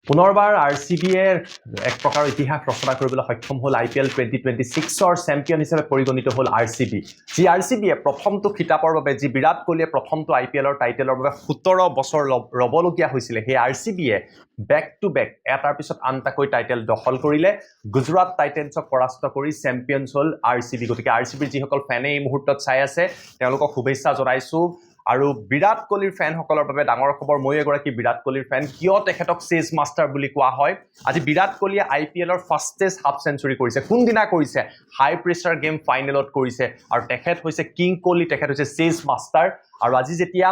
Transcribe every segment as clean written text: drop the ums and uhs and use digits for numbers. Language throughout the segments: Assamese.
পুনৰবাৰ আৰচিবিয়ে এক প্ৰকাৰ ইতিহাস ৰচনা কৰিবলৈ সক্ষম হ'ল IPL 2026ৰ চেম্পিয়ন হিচাপে পৰিগণিত হ'ল আৰচিবি যি আৰচিবিয়ে প্ৰথমটো খিতাপৰ বাবে যি বিৰাট কোহলীয়ে প্ৰথমটো IPLৰ টাইটেলৰ বাবে 17 বছৰ ৰবলগীয়া হৈছিল সেই আৰচিবিয়ে বেক টু বেক এটাৰ পিছত আনটাকৈ টাইটেল দখল কৰিলে গুজৰাট টাইটেন্সক পৰাস্ত কৰি চেম্পিয়নছ হ'ল আৰচিবি গতিকে আৰচিবিৰ যিসকল ফেনে এই মুহূৰ্তত চাই আছে তেওঁলোকক শুভেচ্ছা জনাইছো আৰু বিৰাট কোহলীৰ ফেনসকলৰ বাবে ডাঙৰ খবৰ মই এগৰাকী বিৰাট কোহলীৰ ফেন কিয় তেখেতক চেজ মাষ্টাৰ বুলি কোৱা হয় আজি বিৰাট কোহলীয়ে IPLৰ ফাষ্টেষ্ট হাফ সেঞ্চুৰী কৰিছে কোনদিনা কৰিছে হাই প্ৰেছাৰ গেম ফাইনেলত কৰিছে আৰু তেখেত হৈছে কিং কোহলী তেখেত হৈছে চেজ মাষ্টাৰ আৰু আজি যেতিয়া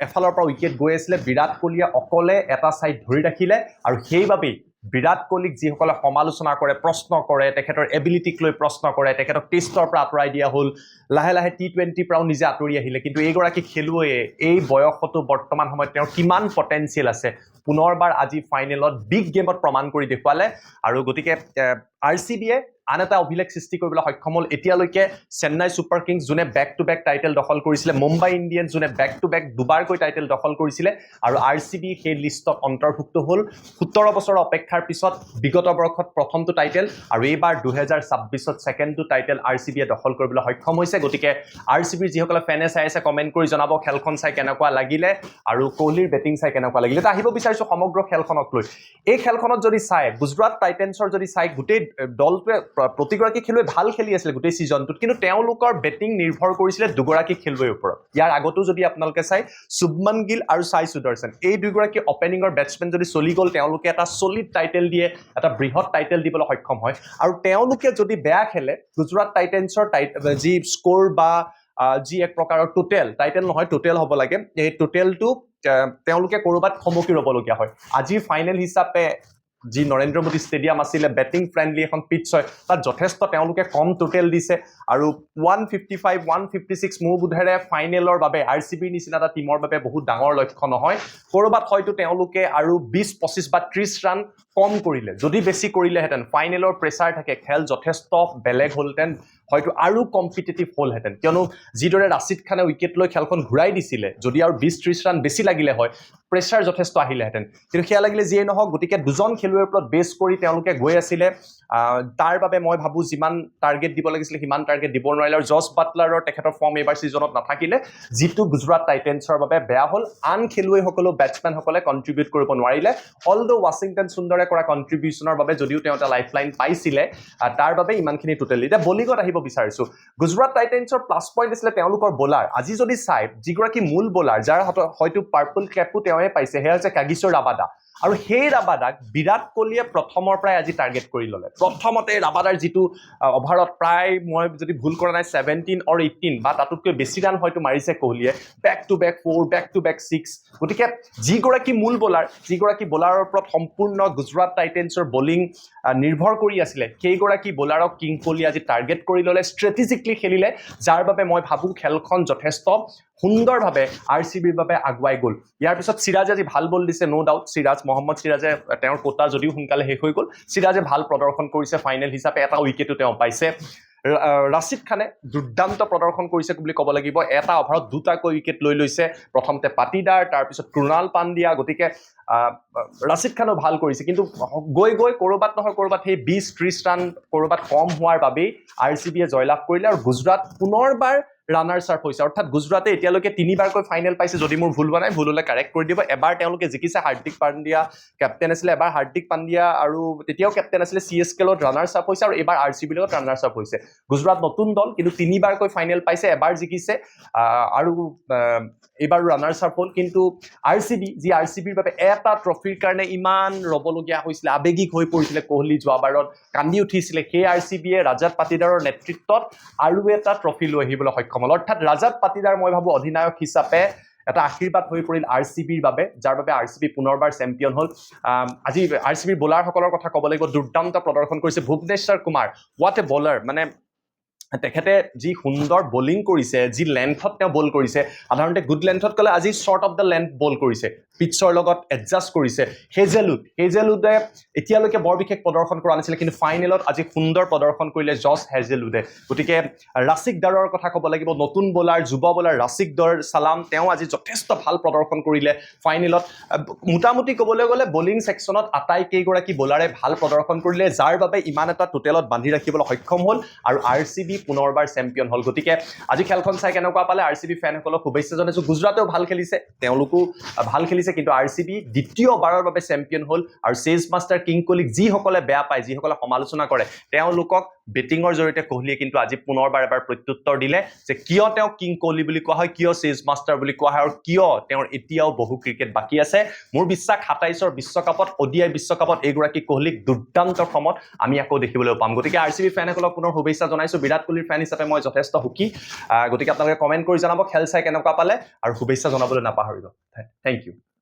এফালৰ পৰা উইকেট গৈ আছিলে বিৰাট কোহলীয়ে অকলে এটা সাইড ধৰি ৰাখিলে আৰু সেইবাবেই বিৰাট কোহলীক যিসকলে সমালোচনা কৰে প্ৰশ্ন কৰে তেখেতৰ এবিলিটিক লৈ প্ৰশ্ন কৰে তেখেতক টেষ্টৰ পৰা আঁতৰাই দিয়া হ'ল লাহে লাহে T20 পৰাও নিজে আঁতৰি আহিলে কিন্তু এইগৰাকী খেলুৱৈয়ে এই বয়সতো বৰ্তমান সময়ত তেওঁৰ কিমান পটেনচিয়েল আছে পুনৰবাৰ আজি ফাইনেলত বিগ গেমত প্ৰমাণ কৰি দেখুৱালে আৰু গতিকে আৰচিবিয়ে আন এটা অভিলেখ সৃষ্টি কৰিবলৈ সক্ষম হ'ল এতিয়ালৈকে চেন্নাই ছুপাৰ কিংছ যোনে বেক টু বেক টাইটেল দখল কৰিছিলে মুম্বাই ইণ্ডিয়ানছ যোনে বেক টু বেক দুবাৰকৈ টাইটেল দখল কৰিছিলে আৰু আৰচিবি সেই লিষ্টত অন্তৰ্ভুক্ত হ'ল 17 বছৰৰ অপেক্ষাৰ পিছত বিগত বৰ্ষত প্ৰথমটো টাইটেল আৰু এইবাৰ 2026ত ছেকেণ্ডটো টাইটেল আৰচিবিয়ে দখল কৰিবলৈ সক্ষম হৈছে গতিকে আৰচিবিৰ যিসকলে ফেনে চাই আছে কমেন্ট কৰি জনাব খেলখন চাই কেনেকুৱা লাগিলে আৰু কোহলীৰ বেটিং চাই কেনেকুৱা লাগিলে এটা আহিব বিচাৰিছো সমগ্ৰ খেলখনক লৈ এই খেলখনত যদি চাই গুজৰাট টাইটেন্সৰ যদি চাই গোটেই দলটোৱে প্ৰতিগৰাকী খেলুৱৈ ভাল খেলি আছিল গোটেই সিজনটোত কিন্তু তেওঁলোকৰ বেটিং নিৰ্ভৰ কৰিছিল দুগৰাকী খেলুৱৈৰ ওপৰত ইয়াৰ আগতো যদি আপোনালোকে চাই শুভমন গিল আৰু সাই সুদৰ্শন এই দুগৰাকী ওপেনিংৰ বেটসমেন যদি চলি গ'ল তেওঁলোকে এটা সলিড টাইটেল দিয়ে এটা বৃহৎ টাইটেল দিবলৈ সক্ষম হয় আৰু তেওঁলোকে যদি বেয়া খেলে গুজৰাট টাইটেন্সৰ যি স্কোৰ বা যি এক প্ৰকাৰৰ টোটেল টাইটেল নহয় টোটেল হ'ব লাগে এই টোটেলটো তেওঁলোকে কৰবাত খমকি ৰবলগীয়া হয় আজি ফাইনেল হিচাপে যি নৰেন্দ্ৰ মোদী ষ্টেডিয়াম আছিলে বেটিং ফ্ৰেন্ডলি এখন পিচ হয় তাত যথেষ্ট তেওঁলোকে কম টোটেল দিছে আৰু 155 156 মোৰ বুধেৰে ফাইনেলৰ বাবে আৰচিবিৰ নিচিনা এটা টিমৰ বাবে বহুত ডাঙৰ লক্ষ্য নহয় কৰবাত হয়তো তেওঁলোকে আৰু 20 25 বা 30 ৰান কম কৰিলে যদি বেছি কৰিলেহেঁতেন ফাইনেলৰ প্ৰেছাৰ থাকে খেল যথেষ্ট বেলেগ হ'লহেঁতেন হয়তো আৰু কম্পিটিটিভ হ'লহেঁতেন কিয়নো যিদৰে ৰাছিদ খানে উইকেট লৈ খেলখন ঘূৰাই দিছিলে যদি আৰু 20-30 ৰান বেছি লাগিলে হয় প্ৰেছাৰ যথেষ্ট আহিলেহেঁতেন কিন্তু সেয়া লাগিলে যিয়ে নহওক গতিকে দুজন খেলুৱৈৰ ওপৰত বেছ কৰি তেওঁলোকে গৈ আছিলে তাৰ বাবে মই ভাবো যিমান টাৰ্গেট দিব লাগিছিল সিমান টাৰ্গেট দিব নোৱাৰিলে আৰু জছ বাটলাৰৰ তেখেতৰ ফৰ্ম এইবাৰ সিজনত নাথাকিলে যিটো গুজৰাট টাইটেন্সৰ বাবে বেয়া হ'ল আন খেলুৱৈসকলেও বেটসমেনসকলে কণ্ট্ৰিবিউট কৰিব নোৱাৰিলে অলদো ৱাশ্বিংটন সুন্দৰে কৰা কণ্ট্ৰিবিউচনৰ বাবে যদিও তেওঁ এটা লাইফলাইন পাইছিলে তাৰ বাবে ইমানখিনি টোটেল এতিয়া বলিঙত আহিব বিচাৰিছো গুজৰাট টাইটেন্সৰ প্লাছ পইণ্ট আছিলে তেওঁলোকৰ বলাৰ আজি যদি চাই যিগৰাকী মূল বলাৰ যাৰ হয়তো পাৰ্পল কেপো তেওঁৱে পাইছে সেয়া হৈছে কাগিছৰ ৰাবাদা আৰু সেই ৰাবাদাক বিৰাট কোহলীয়ে প্ৰথমৰ পৰাই আজি টাৰ্গেট কৰি ল'লে প্ৰথমতে ৰাবাদাৰ যিটো অভাৰত প্ৰায় মই যদি ভুল কৰা নাই 17 অৰ 18 বা তাতোতকৈ বেছি ৰান হয়তো মাৰিছে কোহলীয়ে back to back 4 back to back 6 গতিকে যিগৰাকী মূল বলাৰ যিগৰাকী বলাৰৰ ওপৰত সম্পূৰ্ণ গুজৰাট টাইটেন্সৰ বলিং নিৰ্ভৰ কৰি আছিলে সেইগৰাকী বলাৰক কিং কোহলী আজি টাৰ্গেট কৰি ল'লে ষ্ট্ৰেটেজিকলি খেলিলে যাৰ বাবে মই ভাবো খেলখন যথেষ্ট সুন্দৰভাৱে আৰচিবিৰ বাবে আগুৱাই গ'ল ইয়াৰ পিছত সিৰাজে আজি ভাল বল দিছে নো ডাউট সিৰাজ মহম্মদ সিৰাজে তেওঁৰ কোটা যদিও সোনকালে শেষ হৈ গ'ল সিৰাজে ভাল প্ৰদৰ্শন কৰিছে ফাইনেল হিচাপে এটা উইকেটো তেওঁ পাইছে ৰাছিদ খানে দুৰ্দান্ত প্ৰদৰ্শন কৰিছে বুলি ক'ব লাগিব এটা অভাৰত দুটাকৈ উইকেট লৈ লৈছে প্ৰথমতে পাটিদাৰ তাৰপিছত কৃণাল পাণ্ডিয়া গতিকে ৰাছিদ খানো ভাল কৰিছে কিন্তু গৈ গৈ কৰবাত নহয় কৰবাত সেই 20-30 ৰান কৰবাত কম হোৱাৰ বাবেই আৰচিবিয়ে জয়লাভ কৰিলে আৰু গুজৰাট পুনৰবাৰ ৰানাৰ্ছ আপ হৈছে অৰ্থাৎ গুজৰাটে এতিয়ালৈকে তিনিবাৰকৈ ফাইনেল পাইছে যদি মোৰ ভুল হোৱা নাই ভুল হ'লে কাৰেক্ট কৰি দিব এবাৰ তেওঁলোকে জিকিছে হাৰ্দিক পাণ্ডিয়া কেপ্টেইন আছিলে এবাৰ হাৰ্দিক পাণ্ডিয়া আৰু তেতিয়াও কেপ্টেইন আছিলে CSK লগত ৰানাৰ্ছ আপ হৈছে আৰু এবাৰ আৰচিবিৰ লগত ৰানাৰ্ছ আপ হৈছে গুজৰাট নতুন দল কিন্তু তিনিবাৰকৈ ফাইনেল পাইছে এবাৰ জিকিছে আৰু এবাৰ ৰানাৰ্ছ আপ হ'ল কিন্তু আৰচিবিৰ বাবে এটা ট্ৰফিৰ কাৰণে ইমান ৰবলগীয়া হৈছিলে আবেগিক হৈ পৰিছিলে কোহলী যোৱাবাৰত কান্দি উঠিছিলে সেই আৰচিবিয়ে ৰাজাত পাটিদাৰৰ নেতৃত্বত আৰু এটা ট্ৰফি লৈ আহিবলৈ সক্ষম হ'ল অৰ্থাৎ ৰাজাত পাটিদাৰ মই ভাবো অধিনায়ক হিচাপে এটা আশীৰ্বাদ হৈ পৰিল আৰচিবিৰ বাবে যাৰ বাবে আৰচিবি পুনৰবাৰ চেম্পিয়ন হ'ল আজি আৰচিবিৰ বলাৰসকলৰ কথা ক'ব লাগিব দুৰ্দান্ত প্ৰদৰ্শন কৰিছে Bhuvneshwar Kumar what a bowler মানে তেখেতে যি সুন্দৰ বলিং কৰিছে যি লেন্থত তেওঁ বল কৰিছে সাধাৰণতে গুড লেন্থত কলে আজি শৰ্ট অফ দ্য লেন্থ বল কৰিছে পিটছৰ লগত এডজাষ্ট কৰিছে হেজেলউডে এতিয়ালৈকে বৰ বিশেষ প্ৰদৰ্শন কৰা নাছিলে কিন্তু ফাইনেলত আজি সুন্দৰ প্ৰদৰ্শন কৰিলে জছ হেজেলউডে গতিকে ৰাছিক দাৰৰ কথা ক'ব লাগিব নতুন বলাৰ যুৱ বলাৰ ৰাছিক দাৰ সালাম তেওঁ আজি যথেষ্ট ভাল প্ৰদৰ্শন কৰিলে ফাইনেলত মোটামুটি ক'বলৈ গ'লে বলিং সেকশনত আটাইকেইগৰাকী বলাৰে ভাল প্ৰদৰ্শন কৰিলে যাৰ বাবে ইমান এটা টোটেলত বান্ধি ৰাখিবলৈ সক্ষম হ'ল আৰু আৰচিবি পুনৰবাৰ চেম্পিয়ন হ'ল গতিকে আজি খেলখন চাই কেনেকুৱা পালে আৰচিবি ফেনসকলক শুভেচ্ছা জনাইছো গুজৰাটেও ভাল খেলিছে তেওঁলোকো ভাল খেলিছে কিন্তু আৰচিবি দ্বিতীয়বাৰৰ বাবে চেম্পিয়ন হ'ল আৰু চেজ মাষ্টাৰ কিং কোহলীক যিসকলে বেয়া পায় যিসকলে সমালোচনা কৰে তেওঁলোকক বেটিঙৰ জৰিয়তে কোহলীয়ে কিন্তু আজি পুনৰবাৰ এবাৰ প্ৰত্যুত্তৰ দিলে যে কিয় তেওঁ কিং কোহলী বুলি কোৱা হয় কিয় চেজ মাষ্টাৰ বুলি কোৱা হয় আৰু কিয় তেওঁৰ এতিয়াও বহু ক্ৰিকেট বাকী আছে মোৰ বিশ্বাস ২৭ৰ বিশ্বকাপত ওডিআই বিশ্বকাপত এইগৰাকী কোহলীক দুৰ্দান্ত ফৰ্মত আমি আকৌ দেখিবলৈ পাম গতিকে আৰচিবি ফেনসকলক পুনৰ শুভেচ্ছা জনাইছো বিৰাট কোহলীৰ ফেন হিচাপে মই যথেষ্ট সুখী গতিকে আপোনালোকে কমেন্ট কৰি জনাব খেল চাই কেনেকুৱা পালে আৰু শুভেচ্ছা জনাবলৈ নাপাহৰিব থেংক ইউ